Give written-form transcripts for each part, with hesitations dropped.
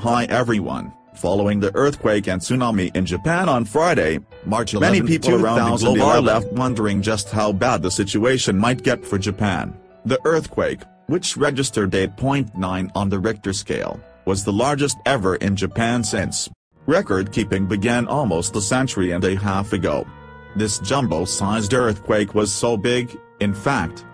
Hi everyone. Following the earthquake and tsunami in Japan on Friday, March 11, many people around the globe are left wondering just how bad the situation might get for Japan. The earthquake, which registered 8.9 on the Richter scale, was the largest ever in Japan since record-keeping began almost a century and a half ago. This jumbo-sized earthquake was so big, in fact,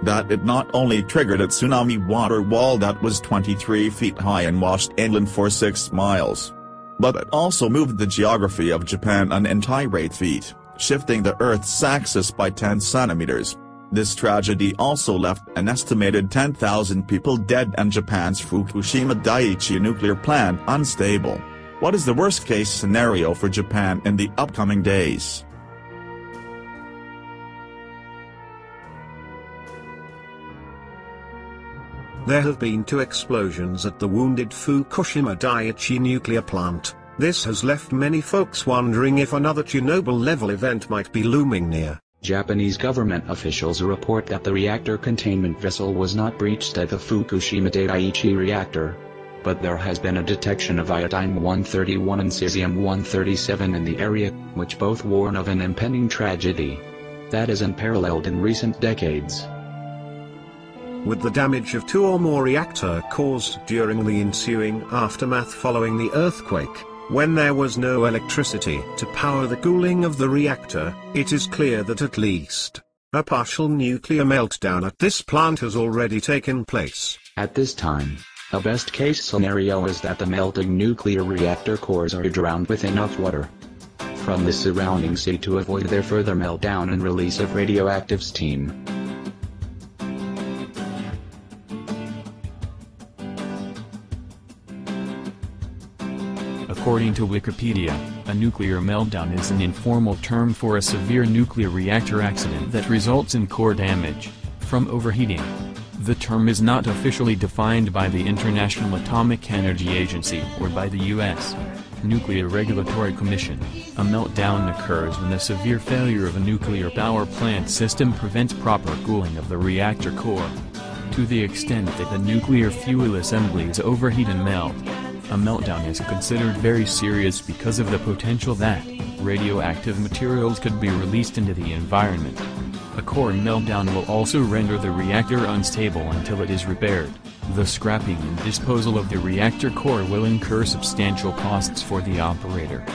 that it not only triggered a tsunami water wall that was 23 feet high and washed inland for 6 miles, but it also moved the geography of Japan an entire 8 feet, shifting the Earth's axis by 10 centimeters. This tragedy also left an estimated 10,000 people dead and Japan's Fukushima Daiichi nuclear plant unstable. What is the worst-case scenario for Japan in the upcoming days? There have been 2 explosions at the wounded Fukushima Daiichi nuclear plant. This has left many folks wondering if another Chernobyl-level event might be looming near. Japanese government officials report that the reactor containment vessel was not breached at the Fukushima Daiichi reactor. But there has been a detection of iodine-131 and cesium-137 in the area, which both warn of an impending tragedy that is unparalleled in recent decades. With the damage of 2 or more reactor cores during the ensuing aftermath following the earthquake, when there was no electricity to power the cooling of the reactor, it is clear that at least a partial nuclear meltdown at this plant has already taken place. At this time, a best-case scenario is that the melting nuclear reactor cores are drowned with enough water from the surrounding sea to avoid their further meltdown and release of radioactive steam. According to Wikipedia, a nuclear meltdown is an informal term for a severe nuclear reactor accident that results in core damage from overheating. The term is not officially defined by the International Atomic Energy Agency or by the U.S. Nuclear Regulatory Commission. A meltdown occurs when the severe failure of a nuclear power plant system prevents proper cooling of the reactor core. To the extent that the nuclear fuel assemblies overheat and melt, a meltdown is considered very serious because of the potential that radioactive materials could be released into the environment. A core meltdown will also render the reactor unstable until it is repaired. The scrapping and disposal of the reactor core will incur substantial costs for the operator.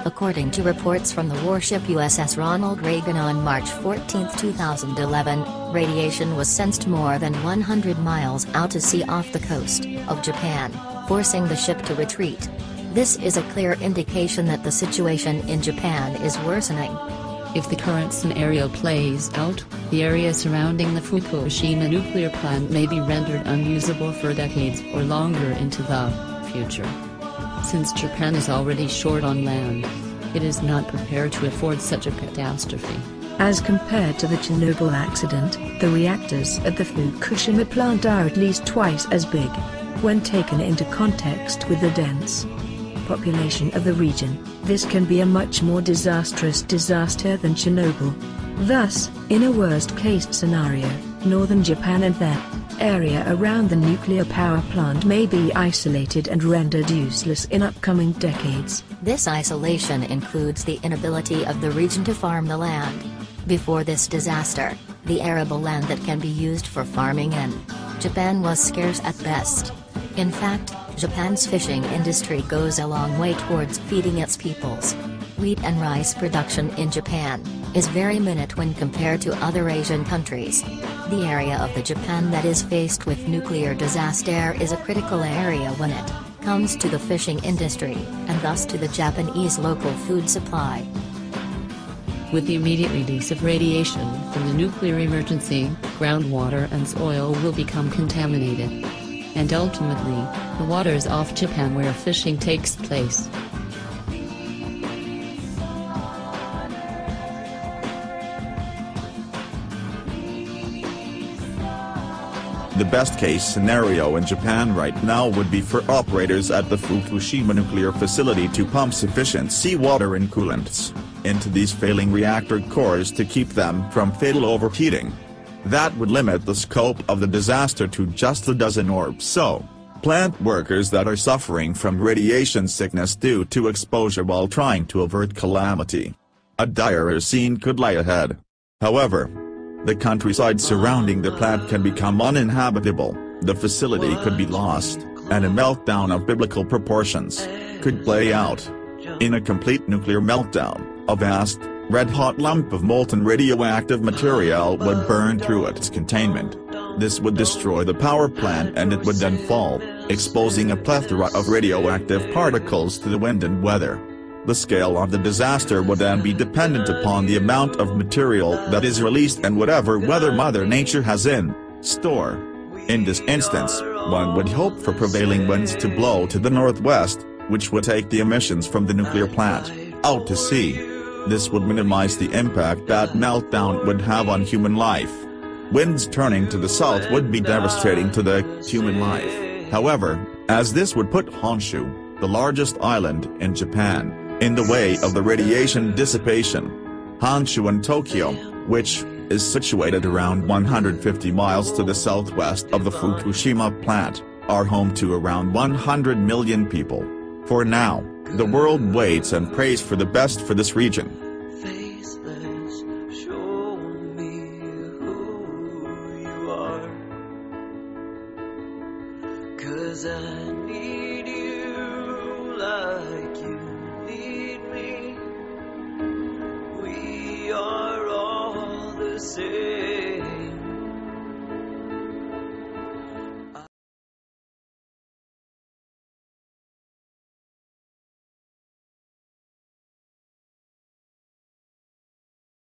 According to reports from the warship USS Ronald Reagan on March 14, 2011, radiation was sensed more than 100 miles out to sea off the coast of Japan, forcing the ship to retreat. This is a clear indication that the situation in Japan is worsening. If the current scenario plays out, the area surrounding the Fukushima nuclear plant may be rendered unusable for decades or longer into the future. Since Japan is already short on land, it is not prepared to afford such a catastrophe. As compared to the Chernobyl accident, the reactors at the Fukushima plant are at least twice as big. When taken into context with the dense population of the region, this can be a much more disastrous disaster than Chernobyl. Thus, in a worst-case scenario, northern Japan and their area around the nuclear power plant may be isolated and rendered useless in upcoming decades. This isolation includes the inability of the region to farm the land. Before this disaster, the arable land that can be used for farming in Japan was scarce at best. In fact, Japan's fishing industry goes a long way towards feeding its peoples. Wheat and rice production in Japan is very minute when compared to other Asian countries. The area of the Japan that is faced with nuclear disaster is a critical area when it comes to the fishing industry, and thus to the Japanese local food supply. With the immediate release of radiation from the nuclear emergency, groundwater and soil will become contaminated. And ultimately, the waters off Japan where fishing takes place. The best-case scenario in Japan right now would be for operators at the Fukushima nuclear facility to pump sufficient seawater and coolants into these failing reactor cores to keep them from fatal overheating. That would limit the scope of the disaster to just a dozen or so plant workers that are suffering from radiation sickness due to exposure while trying to avert calamity. A direr scene could lie ahead. However, the countryside surrounding the plant can become uninhabitable, the facility could be lost, and a meltdown of biblical proportions could play out. In a complete nuclear meltdown, a vast, red-hot lump of molten radioactive material would burn through its containment. This would destroy the power plant and it would then fall, exposing a plethora of radioactive particles to the wind and weather. The scale of the disaster would then be dependent upon the amount of material that is released and whatever weather Mother Nature has in store. In this instance, one would hope for prevailing winds to blow to the northwest, which would take the emissions from the nuclear plant out to sea. This would minimize the impact that meltdown would have on human life. Winds turning to the south would be devastating to the human life, however, as this would put Honshu, the largest island in Japan, in the way of the radiation dissipation. Honshu and Tokyo, which is situated around 150 miles to the southwest of the Fukushima plant, are home to around 100 million people. For now, the world waits and prays for the best for this region. Faceless, show me who you are, 'cause I need you like you need me. We are all the same.